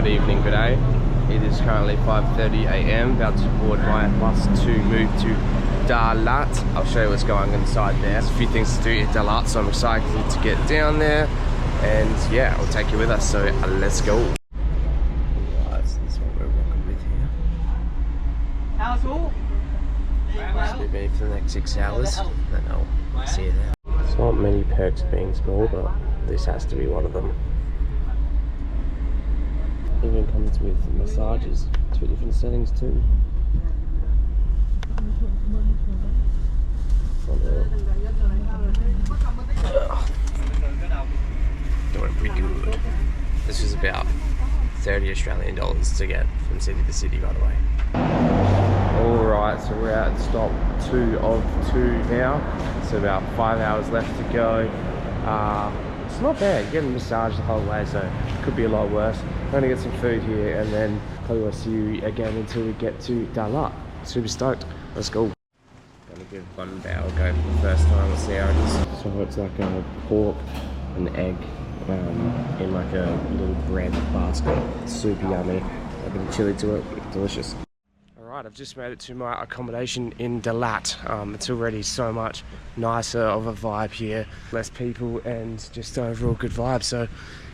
good evening, good day. It is currently 5:30 AM, about to board my bus to move to Dalat. I'll show you what's going on inside there. There's a few things to do in Dalat, so I'm excited to get down there. And yeah, I'll take you with us, so let's go. Alright, so this is what we're rocking with here. How's all? This will be me for the next 6 hours, then I'll see you there. There's not many perks of being small, but this has to be one of them. Even comes with massages, 2 different settings too. Doing pretty good. This was about 30 Australian dollars to get from city to city, by the way. Alright, so we're at stop 2 of 2 now. So about 5 hours left to go. It's not bad, you're getting a massage the whole way, so it could be a lot worse. I'm gonna get some food here and then probably will see you again until we get to Dalat. Super stoked, let's go. Gonna give one bow a go for the first time, let's see how it is. So it's like a pork and egg in like a little bread basket. Super yummy, a bit of chili to it, delicious. Alright, I've just made it to my accommodation in Dalat. It's already so much nicer of a vibe here. Less people and just overall good vibe. So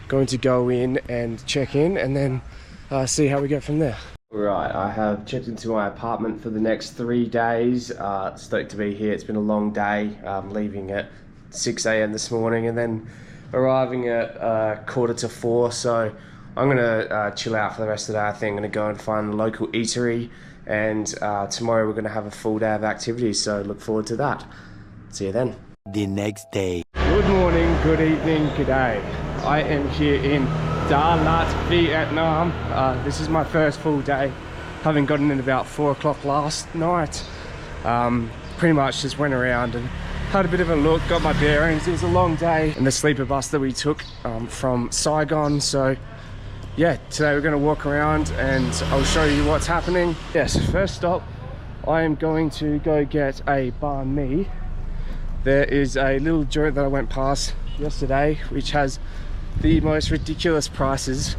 going to go in and check in and then see how we go from there. Right, I have checked into my apartment for the next 3 days. Stoked to be here. It's been a long day. Leaving at 6 AM this morning and then arriving at 3:45. So I'm gonna chill out for the rest of the day. I think I'm gonna go and find a local eatery. And tomorrow we're going to have a full day of activities, so look forward to that. See you then. The next day. Good morning, good evening, good day. I am here in Dalat, Vietnam. This is my first full day, having gotten in about 4 o'clock last night. Pretty much just went around and had a bit of a look, got my bearings. It was a long day. And the sleeper bus that we took from Saigon, so yeah, today we're going to walk around and I'll show you what's happening. Yes, first stop, I am going to go get a banh mi. There is a little joint that I went past yesterday which has the most ridiculous prices,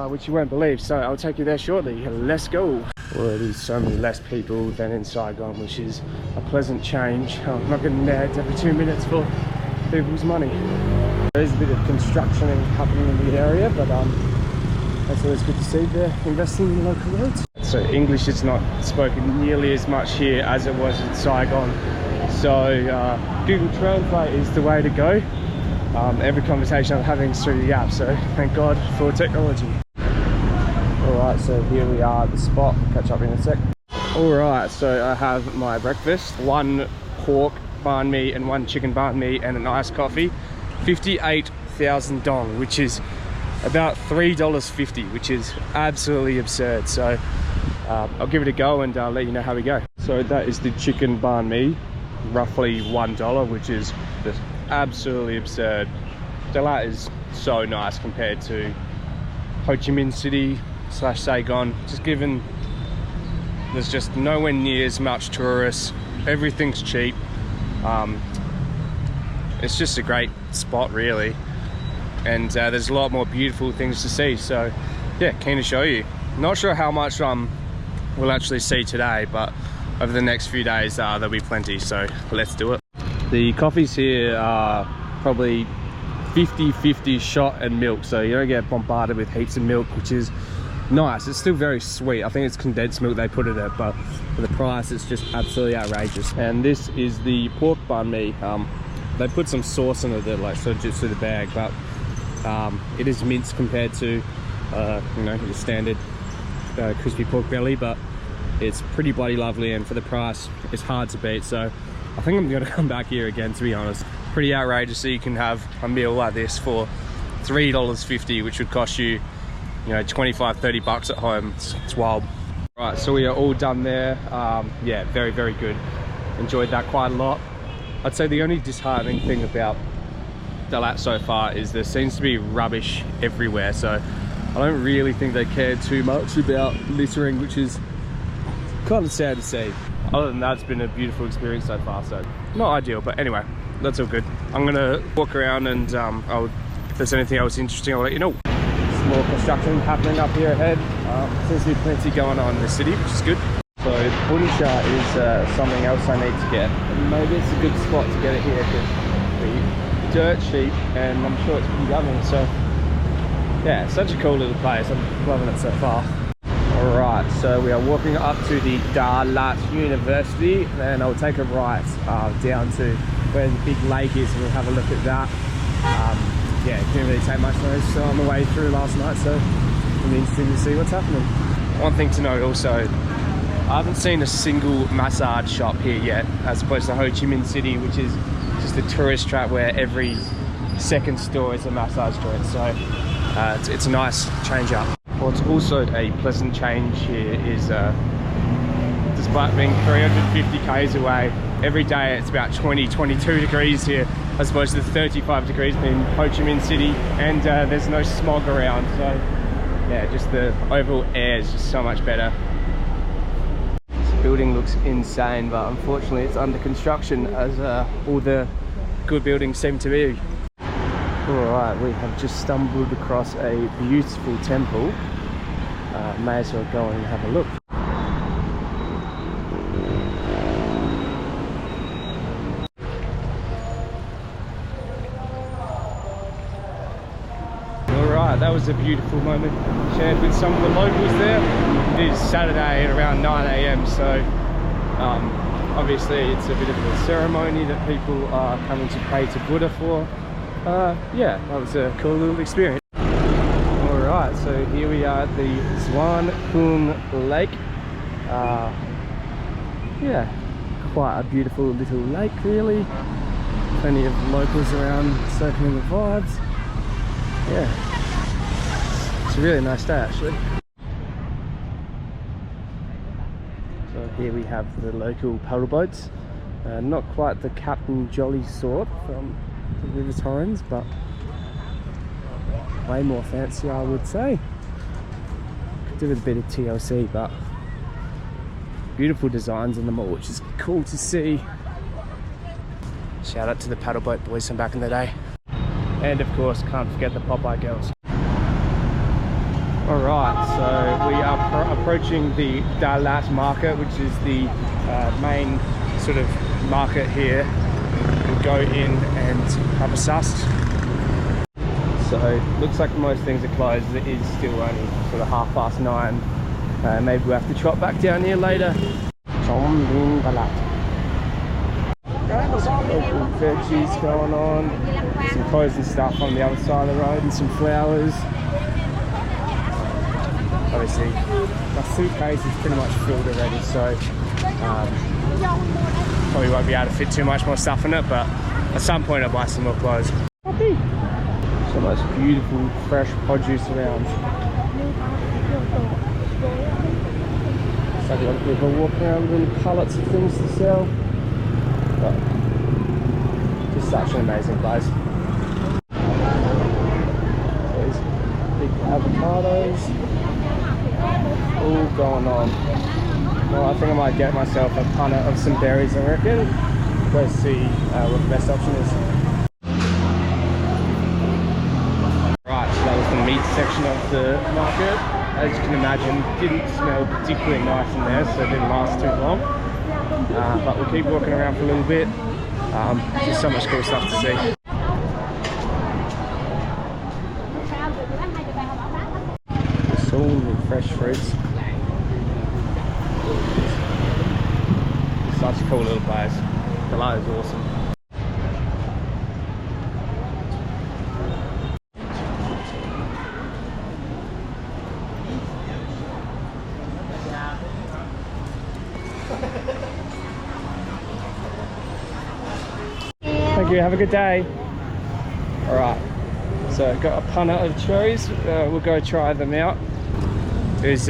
which you won't believe, so I'll take you there shortly. Let's go. Already so many less people than in Saigon, which is a pleasant change. I'm not getting nagged every 2 minutes for people's money. There is a bit of construction happening in the area, but that's always good to see. They're investing in local roads. So English is not spoken nearly as much here as it was in Saigon. So Google Translate is the way to go. Every conversation I'm having is through the app, so thank God for technology. Alright, so here we are at the spot. I'll catch up in a sec. Alright, so I have my breakfast. 1 pork banh mi and 1 chicken banh mi and an iced coffee. 58,000 dong, which is about $3.50, which is absolutely absurd. So I'll give it a go and let you know how we go. So that is the chicken banh mi, roughly $1, which is just absolutely absurd. Dalat is so nice compared to Ho Chi Minh City / Saigon, just given there's just nowhere near as much tourists, everything's cheap. It's just a great spot really. And there's a lot more beautiful things to see, so yeah, keen to show you. Not sure how much we'll actually see today, but over the next few days there'll be plenty, so let's do it. The coffees here are probably 50-50 shot and milk, so you don't get bombarded with heaps of milk, which is nice. It's still very sweet. I think it's condensed milk they put it at, but for the price it's just absolutely outrageous. And this is the pork banh mi. They put some sauce in it that like sort of just through the bag, but it is minced compared to you know, your standard crispy pork belly, but it's pretty bloody lovely, and for the price it's hard to beat. So I think I'm gonna come back here again, to be honest. Pretty outrageous that you can have a meal like this for $3.50, which would cost you, you know, 25-30 bucks at home. It's wild. Right, so we are all done there. Yeah, very, very good. Enjoyed that quite a lot. I'd say the only disheartening thing about Dalat so far is there seems to be rubbish everywhere, so I don't really think they care too much about littering, which is kind of sad to see. Other than that, it's been a beautiful experience so far, so not ideal, but anyway, that's all good. I'm gonna walk around and if there's anything else interesting, I'll let you know. some more construction happening up here ahead. Seems to be plenty going on in the city, which is good. So buncha is something else I need to get. Maybe it's a good spot to get it here because the dirt cheap and I'm sure it's pretty yummy. So yeah, such a cool little place. I'm loving it so far. Alright, so we are walking up to the Dalat University, and I'll take a right down to where the big lake is and we'll have a look at that. Yeah, didn't really take much notice on the way through last night, so it'll be interesting to see what's happening. One thing to note also, I haven't seen a single massage shop here yet, as opposed to Ho Chi Minh City, which is just a tourist trap where every second store is a massage joint, so it's a nice change up. What's also a pleasant change here is, despite being 350 k's away, every day it's about 20-22 degrees here, as opposed to 35 degrees in Ho Chi Minh City, and there's no smog around, so yeah, just the overall air is just so much better. This building looks insane, but unfortunately it's under construction, as all the good buildings seem to be. Alright, we have just stumbled across a beautiful temple. May as well go and have a look. Alright, that was a beautiful moment shared with some of the locals there. It is Saturday at around 9 AM, so obviously it's a bit of a ceremony that people are coming to pray to Buddha for. Yeah, that was a cool little experience. Alright, so here we are at the Swan Khung Lake. Yeah, quite a beautiful little lake really. Plenty of locals around soaking the vibes. Yeah, it's a really nice day actually. So here we have the local paddle boats. Not quite the Captain Jolly sort from the River Torrens, but way more fancy, I would say. Could do with a bit of TLC, but beautiful designs on them all, which is cool to see. Shout out to the paddleboat boys from back in the day. And of course, can't forget the Popeye girls. Alright, so we are approaching the Dalat market, which is the main sort of market here. We'll go in and have a suss. So looks like most things are closed. It is still only sort of 9:30. Maybe we'll have to trot back down here later. Some local veggies going on, some frozen stuff on the other side of the road, and some flowers. Obviously, my suitcase is pretty much filled already, so probably won't be able to fit too much more stuff in it, but at some point I'll buy some more clothes. So much beautiful fresh produce around. So a lot of people walk around with pallets of things to sell. But just such an amazing place. These big avocados, all going on. Well, I think I might get myself a punnet of some berries, I reckon. Go see what the best option is. Right, so that was the meat section of the market. As you can imagine, didn't smell particularly nice in there, so it didn't last too long. But we'll keep walking around for a little bit. There's so much cool stuff to see. It's all with fresh fruits. Such a cool little place. The light is awesome. Thank you, have a good day. Alright, so got a punnet of cherries. We'll go try them out. There's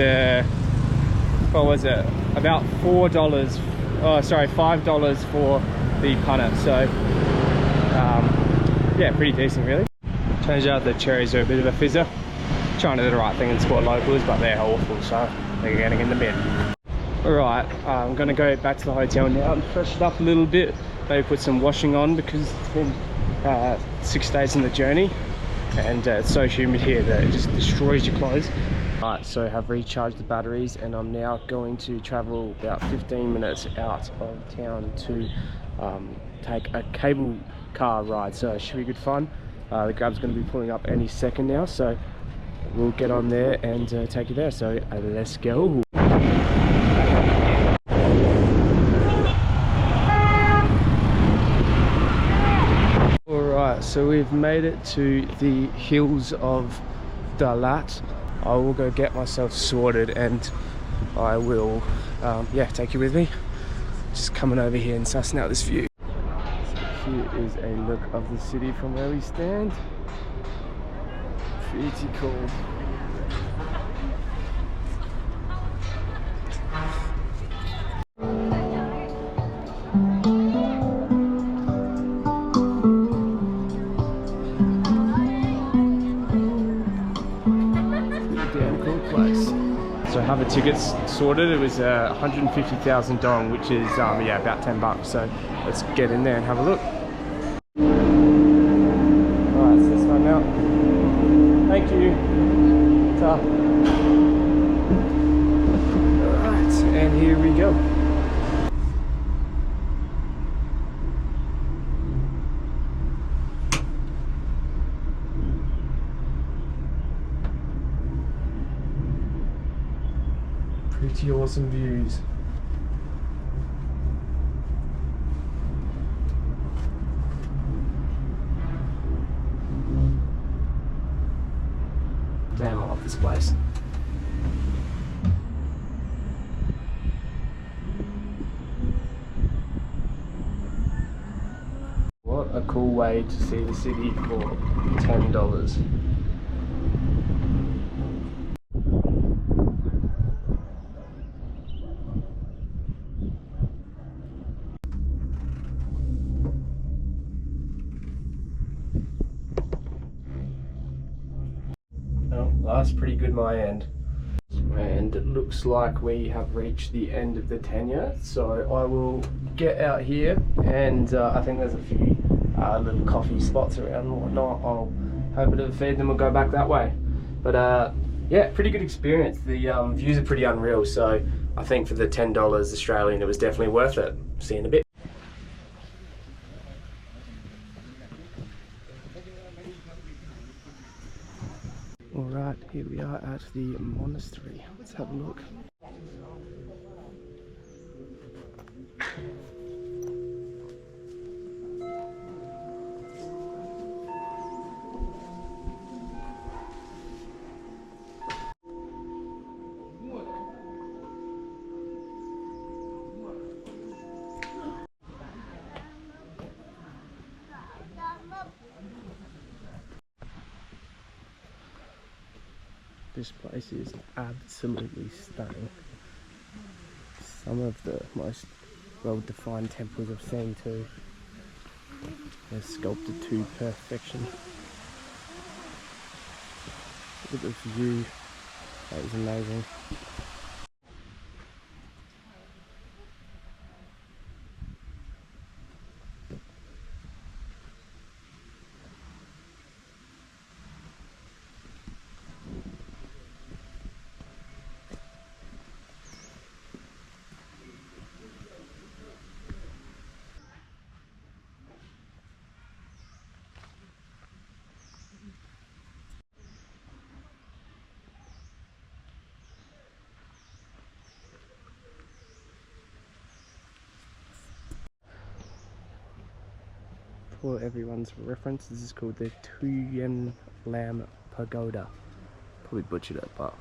what was it? About $4. Oh, sorry, $5 for the punnet. So yeah, pretty decent really. Turns out the cherries are a bit of a fizzer. Trying to do the right thing and support locals, but they're awful, so they're getting in the bin. Alright, I'm gonna go back to the hotel now and freshen up a little bit. Maybe put some washing on because it's been 6 days in the journey. and it's so humid here that it just destroys your clothes. Alright, so I have recharged the batteries and I'm now going to travel about 15 minutes out of town to take a cable car ride, so it should be good fun. The Grab's going to be pulling up any second now, so we'll get on there and take you there, so let's go. Alright, so we've made it to the hills of Dalat. I will go get myself sorted and I will yeah, take you with me. Just coming over here and sussing out this view. So here is a look of the city from where we stand. Pretty cool. So I have the tickets sorted. It was 150,000 dong, which is yeah, about 10 bucks. So let's get in there and have a look. Alright, so this one now. Thank you. Ta. Alright, and here we go. Pretty awesome views. Damn, I love this place. What a cool way to see the city for $10. That's pretty good my end. And it looks like we have reached the end of the tenure, so I will get out here and I think there's a few little coffee spots around and whatnot. I'll have a bit of a feed, then we'll go back that way. But yeah, pretty good experience. The views are pretty unreal, so I think for the $10 Australian it was definitely worth it. See you in a bit. Alright, here we are at the monastery. Let's have a look. This place is absolutely stunning. Some of the most well-defined temples I've seen too. They're sculpted to perfection. Look at this view. That is amazing. For everyone's reference, this is called the Tuyen Lam Pagoda. Probably butchered it, but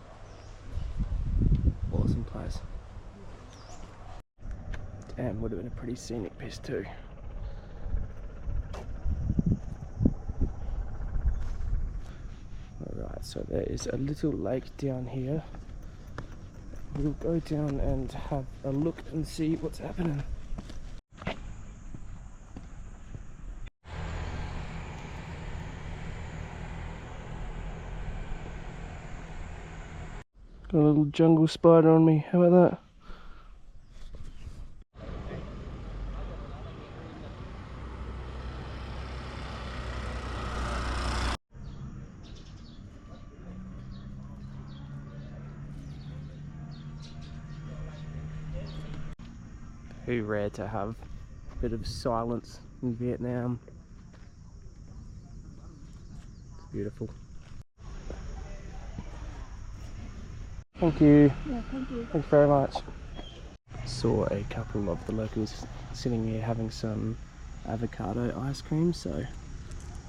awesome place. Damn, would have been a pretty scenic piece too. Alright, so there is a little lake down here. We'll go down and have a look and see what's happening. Got a little jungle spider on me, how about that? very rare to have a bit of silence in Vietnam. It's beautiful. Thank you. Yeah, thank you. Thanks very much. Saw a couple of the locals sitting here having some avocado ice cream, so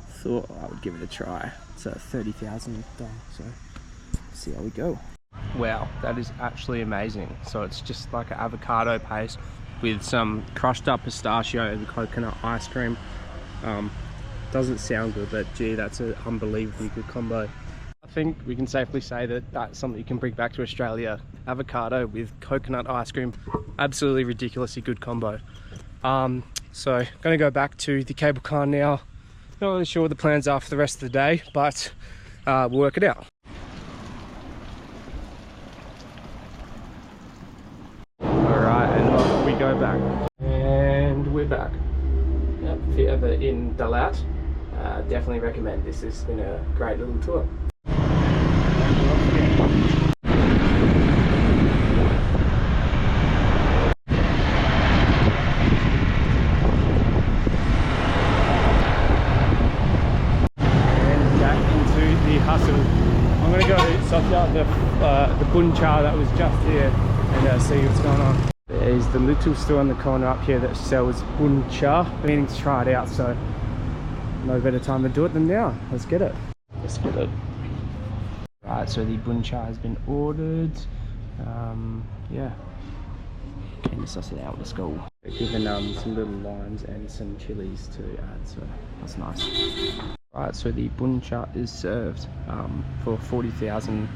thought I would give it a try. It's 30,000 dong, so see how we go. Wow, that is actually amazing. So it's just like an avocado paste with some crushed up pistachio and coconut ice cream. Doesn't sound good, but gee, that's an unbelievably good combo. I think we can safely say that that's something you can bring back to Australia. Avocado with coconut ice cream, absolutely ridiculously good combo. So gonna go back to the cable car now. Not really sure what the plans are for the rest of the day, but we'll work it out. Alright, and off we go back. And we're back. Yep, if you're ever in Dalat, definitely recommend this. It's been a great little tour. Hustle. I'm gonna go suck out the bun cha that was just here and see what's going on. There's the little store on the corner up here that sells bun cha. Meaning to try it out, so no better time to do it than now. Let's get it. Let's get it. Right, so the bun cha has been ordered. Yeah. Okay, let's suss it out. Let's go. Given some little limes and some chilies to add, so that's nice. Right, so the bun cha is served for 40,000.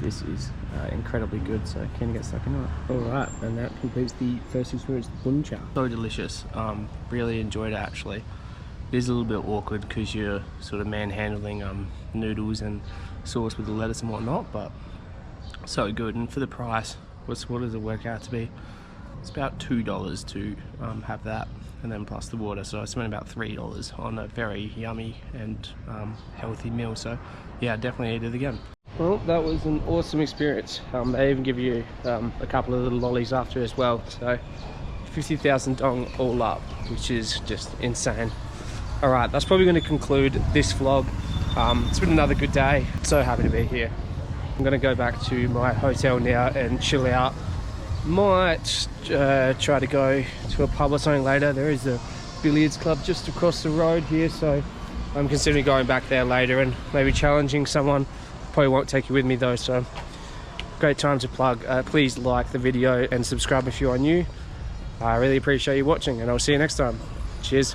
This is incredibly good, so can get stuck in it. Alright, and that completes the first experience, the bun cha. So delicious. Really enjoyed it actually. It is a little bit awkward because you're sort of manhandling noodles and sauce with the lettuce and whatnot, but so good. And for the price, what does it work out to be? It's about $2 to have that, and then plus the water, so I spent about $3 on a very yummy and healthy meal. So yeah, definitely eat it again. Well, that was an awesome experience. They even give you a couple of little lollies after as well, so 50,000 dong all up, which is just insane. Alright, that's probably going to conclude this vlog. It's been another good day. So happy to be here. I'm going to go back to my hotel now and chill out. Might try to go to a pub or something later. There is a billiards club just across the road here, so I'm considering going back there later and maybe challenging someone. Probably won't take you with me though, so great time to plug. Please like the video and subscribe if you are new. I really appreciate you watching, and I'll see you next time. Cheers.